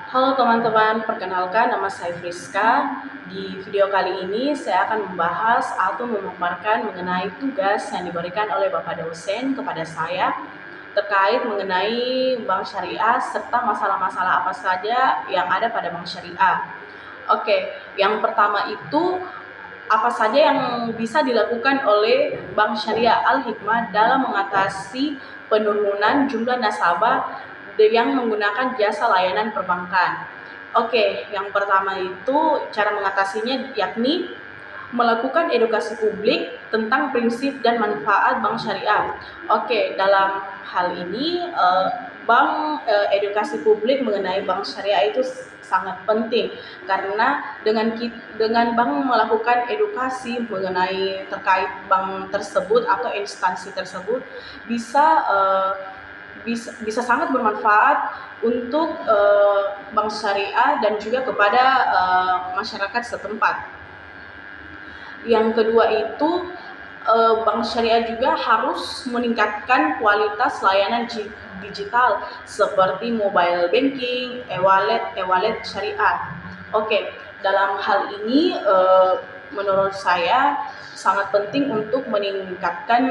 Halo teman-teman, perkenalkan nama saya Friska. Di video kali ini saya akan membahas atau memaparkan mengenai tugas yang diberikan oleh Bapak dosen kepada saya terkait mengenai bank syariah serta masalah-masalah apa saja yang ada pada bank syariah. Oke, yang pertama itu apa saja yang bisa dilakukan oleh Bank Syariah Al-Hikmah dalam mengatasi penurunan jumlah nasabah yang menggunakan jasa layanan perbankan. Oke, yang pertama itu cara mengatasinya yakni melakukan edukasi publik tentang prinsip dan manfaat bank syariah. Oke, dalam hal ini edukasi publik mengenai bank syariah itu sangat penting karena dengan bank melakukan edukasi mengenai terkait bank tersebut atau instansi tersebut bisa bisa sangat bermanfaat untuk bank syariah dan juga kepada masyarakat setempat. Yang kedua itu bank syariah juga harus meningkatkan kualitas layanan digital seperti mobile banking, e-wallet syariah. Oke, dalam hal ini menurut saya sangat penting untuk meningkatkan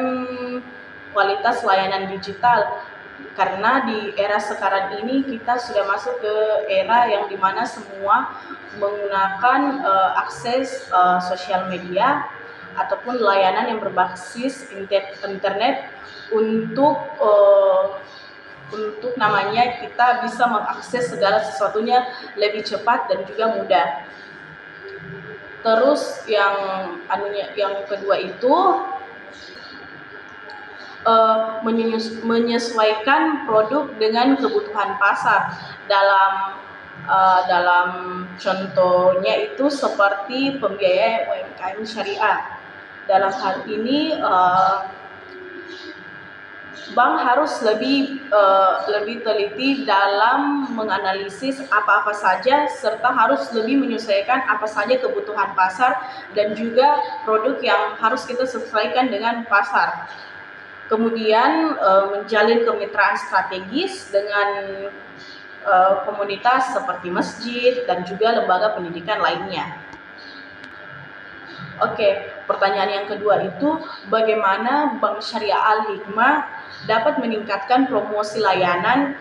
kualitas layanan digital karena di era sekarang ini kita sudah masuk ke era yang dimana semua menggunakan akses sosial media ataupun layanan yang berbasis internet untuk namanya kita bisa mengakses segala sesuatunya lebih cepat dan juga mudah. Terus yang kedua itu menyesuaikan produk dengan kebutuhan pasar dalam contohnya itu seperti pembiayaan UMKM syariah. Dalam hal ini bank harus lebih teliti dalam menganalisis apa-apa saja serta harus lebih menyesuaikan apa saja kebutuhan pasar dan juga produk yang harus kita sesuaikan dengan pasar. Kemudian menjalin kemitraan strategis dengan komunitas seperti masjid dan juga lembaga pendidikan lainnya. Oke, pertanyaan yang kedua itu bagaimana Bank Syariah Al-Hikmah dapat meningkatkan promosi layanan.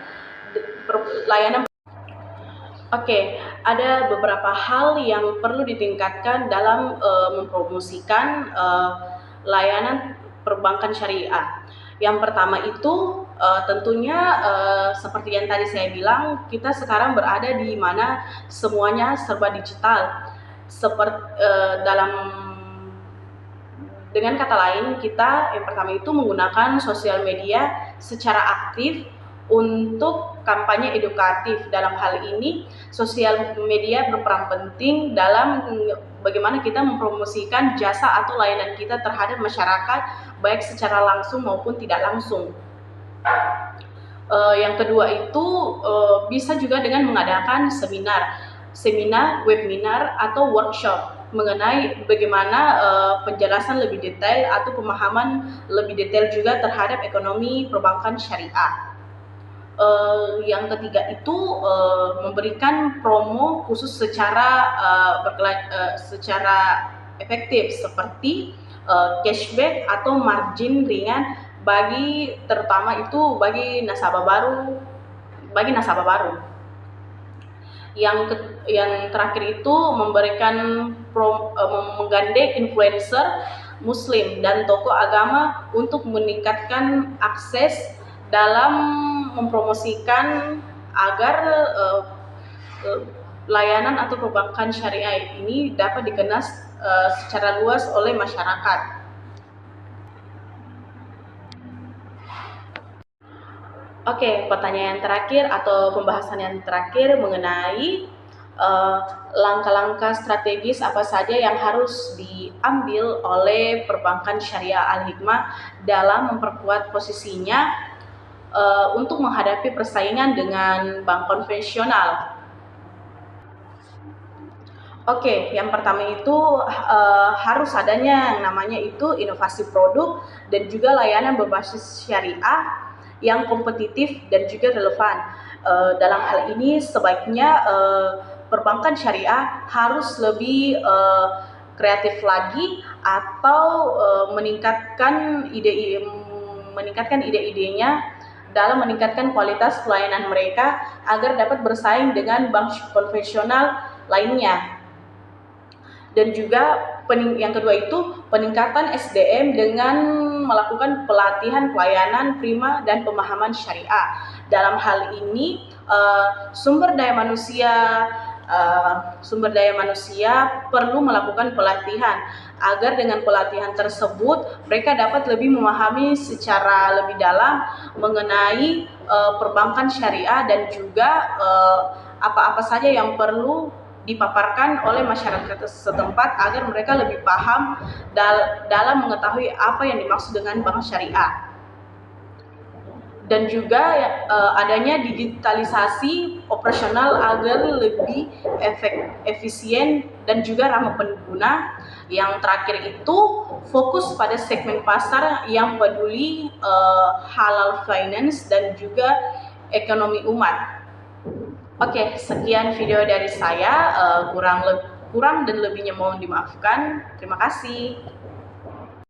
Oke, ada beberapa hal yang perlu ditingkatkan dalam mempromosikan layanan perbankan syariah. Yang pertama itu tentunya seperti yang tadi saya bilang, kita sekarang berada di mana semuanya serba digital. Dengan kata lain, kita yang pertama itu menggunakan sosial media secara aktif untuk kampanye edukatif. Dalam hal ini, sosial media berperan penting dalam bagaimana kita mempromosikan jasa atau layanan kita terhadap masyarakat, baik secara langsung maupun tidak langsung. Yang kedua itu bisa juga dengan mengadakan seminar, webinar, atau workshop mengenai bagaimana penjelasan lebih detail atau pemahaman lebih detail juga terhadap ekonomi perbankan syariah. Yang ketiga itu memberikan promo khusus secara efektif seperti cashback atau margin ringan terutama itu bagi nasabah baru. Yang terakhir itu menggandeng influencer muslim dan tokoh agama untuk meningkatkan akses dalam mempromosikan agar layanan atau perbankan syariah ini dapat dikenal secara luas oleh masyarakat. Oke, pertanyaan terakhir atau pembahasan yang terakhir mengenai langkah-langkah strategis apa saja yang harus diambil oleh perbankan syariah Al-Hikmah dalam memperkuat posisinya untuk menghadapi persaingan dengan bank konvensional. Oke, yang pertama itu harus adanya yang namanya itu inovasi produk dan juga layanan berbasis syariah yang kompetitif dan juga relevan. Dalam hal ini sebaiknya perbankan syariah harus lebih kreatif lagi, atau meningkatkan ide-idenya dalam meningkatkan kualitas pelayanan mereka agar dapat bersaing dengan bank konvensional lainnya. Dan juga yang kedua itu peningkatan SDM dengan melakukan pelatihan pelayanan prima dan pemahaman syariah. Dalam hal ini sumber daya manusia perlu melakukan pelatihan agar dengan pelatihan tersebut mereka dapat lebih memahami secara lebih dalam mengenai perbankan syariah, dan juga apa-apa saja yang perlu dipaparkan oleh masyarakat setempat agar mereka lebih paham dalam mengetahui apa yang dimaksud dengan bank syariah. Dan juga adanya digitalisasi operasional agar lebih efisien dan juga ramah pengguna. Yang terakhir itu fokus pada segmen pasar yang peduli halal finance dan juga ekonomi umat. Oke, sekian video dari saya. Kurang dan lebihnya mohon dimaafkan. Terima kasih.